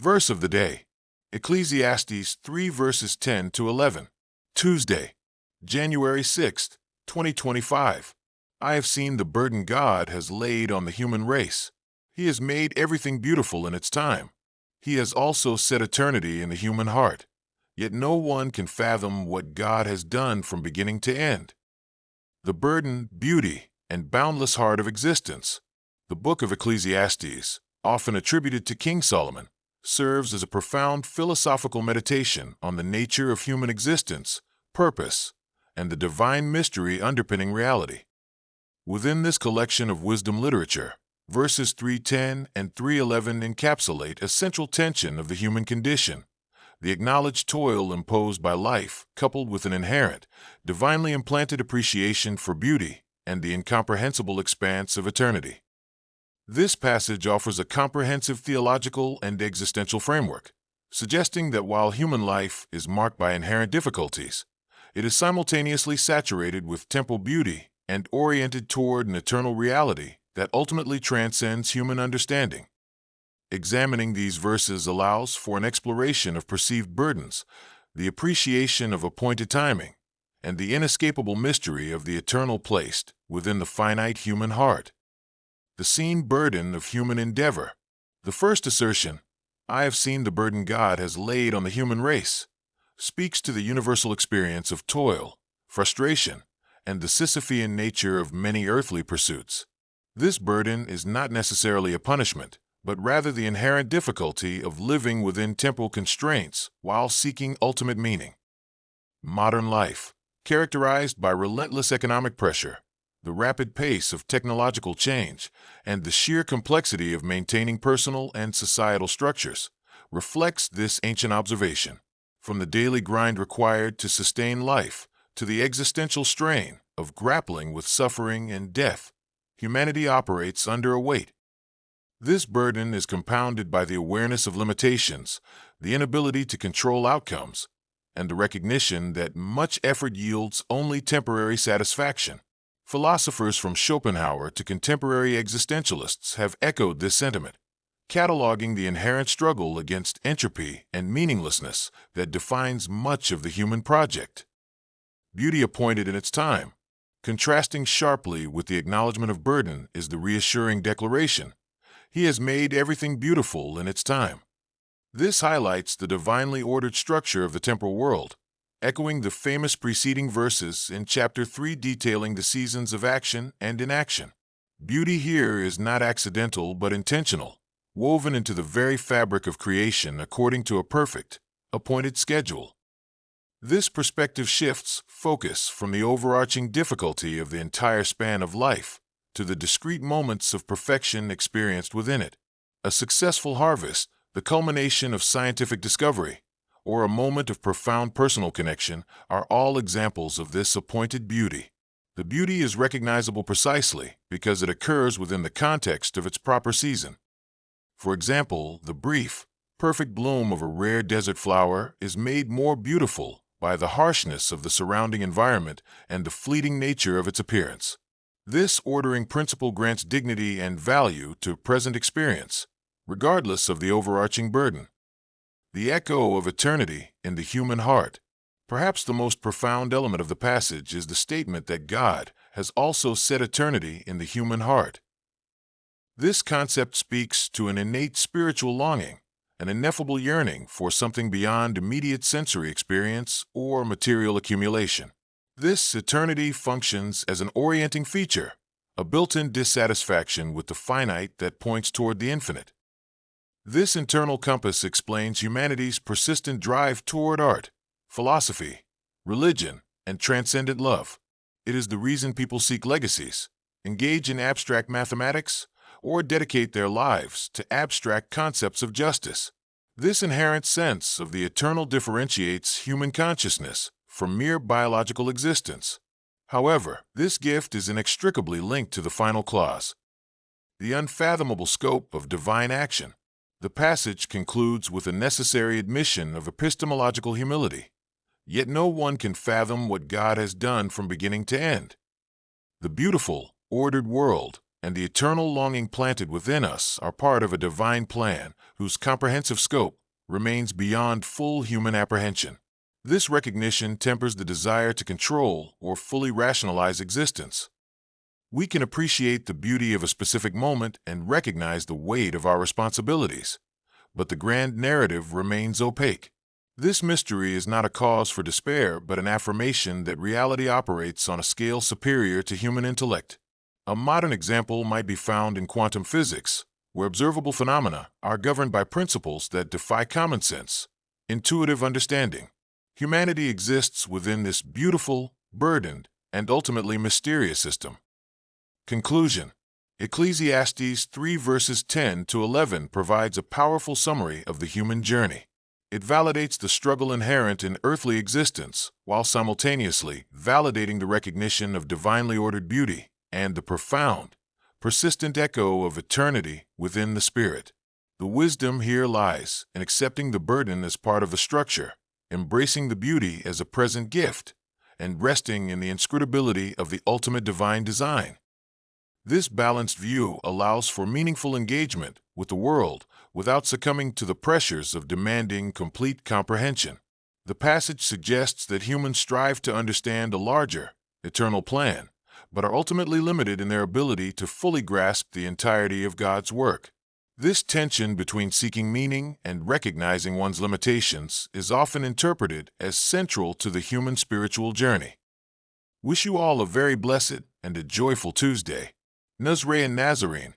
Verse of the day, Ecclesiastes 3 verses 10 to 11. Tuesday, January 6th, 2025. I have seen the burden God has laid on the human race. He has made everything beautiful in its time. He has also set eternity in the human heart. Yet no one can fathom what God has done from beginning to end. The burden, beauty, and boundless heart of existence. The book of Ecclesiastes, often attributed to King Solomon, serves as a profound philosophical meditation on the nature of human existence, purpose, and the divine mystery underpinning reality. Within this collection of wisdom literature, verses 3:10 and 3:11 encapsulate a central tension of the human condition, the acknowledged toil imposed by life, coupled with an inherent, divinely implanted appreciation for beauty and the incomprehensible expanse of eternity. This passage offers a comprehensive theological and existential framework, suggesting that while human life is marked by inherent difficulties, it is simultaneously saturated with temporal beauty and oriented toward an eternal reality that ultimately transcends human understanding. Examining these verses allows for an exploration of perceived burdens, the appreciation of appointed timing, and the inescapable mystery of the eternal placed within the finite human heart. The seen burden of human endeavor. The first assertion, I have seen the burden God has laid on the human race, speaks to the universal experience of toil, frustration, and the Sisyphean nature of many earthly pursuits. This burden is not necessarily a punishment, but rather the inherent difficulty of living within temporal constraints while seeking ultimate meaning. Modern life, characterized by relentless economic pressure, the rapid pace of technological change, and the sheer complexity of maintaining personal and societal structures, reflects this ancient observation. From the daily grind required to sustain life to the existential strain of grappling with suffering and death, humanity operates under a weight. This burden is compounded by the awareness of limitations, the inability to control outcomes, and the recognition that much effort yields only temporary satisfaction. Philosophers from Schopenhauer to contemporary existentialists have echoed this sentiment, cataloging the inherent struggle against entropy and meaninglessness that defines much of the human project. Beauty appointed in its time. Contrasting sharply with the acknowledgement of burden is the reassuring declaration, He has made everything beautiful in its time. This highlights the divinely ordered structure of the temporal world, echoing the famous preceding verses in chapter 3 detailing the seasons of action and inaction. Beauty here is not accidental but intentional, woven into the very fabric of creation according to a perfect, appointed schedule. This perspective shifts focus from the overarching difficulty of the entire span of life to the discrete moments of perfection experienced within it. A successful harvest, the culmination of scientific discovery, or a moment of profound personal connection are all examples of this appointed beauty. The beauty is recognizable precisely because it occurs within the context of its proper season. For example, the brief, perfect bloom of a rare desert flower is made more beautiful by the harshness of the surrounding environment and the fleeting nature of its appearance. This ordering principle grants dignity and value to present experience, regardless of the overarching burden. The echo of eternity in the human heart. Perhaps the most profound element of the passage is the statement that God has also set eternity in the human heart. This concept speaks to an innate spiritual longing, an ineffable yearning for something beyond immediate sensory experience or material accumulation. This eternity functions as an orienting feature, a built-in dissatisfaction with the finite that points toward the infinite. This internal compass explains humanity's persistent drive toward art, philosophy, religion, and transcendent love. It is the reason people seek legacies, engage in abstract mathematics, or dedicate their lives to abstract concepts of justice. This inherent sense of the eternal differentiates human consciousness from mere biological existence. However, this gift is inextricably linked to the final clause, the unfathomable scope of divine action. The passage concludes with a necessary admission of epistemological humility. Yet no one can fathom what God has done from beginning to end. The beautiful, ordered world, and the eternal longing planted within us are part of a divine plan whose comprehensive scope remains beyond full human apprehension. This recognition tempers the desire to control or fully rationalize existence. We can appreciate the beauty of a specific moment and recognize the weight of our responsibilities, but the grand narrative remains opaque. This mystery is not a cause for despair, but an affirmation that reality operates on a scale superior to human intellect. A modern example might be found in quantum physics, where observable phenomena are governed by principles that defy common sense, intuitive understanding. Humanity exists within this beautiful, burdened, and ultimately mysterious system. Conclusion. Ecclesiastes 3 verses 10 to 11 provides a powerful summary of the human journey. It validates the struggle inherent in earthly existence, while simultaneously validating the recognition of divinely ordered beauty and the profound, persistent echo of eternity within the spirit. The wisdom here lies in accepting the burden as part of the structure, embracing the beauty as a present gift, and resting in the inscrutability of the ultimate divine design. This balanced view allows for meaningful engagement with the world without succumbing to the pressures of demanding complete comprehension. The passage suggests that humans strive to understand a larger, eternal plan, but are ultimately limited in their ability to fully grasp the entirety of God's work. This tension between seeking meaning and recognizing one's limitations is often interpreted as central to the human spiritual journey. Wish you all a very blessed and a joyful Tuesday. Nazarene,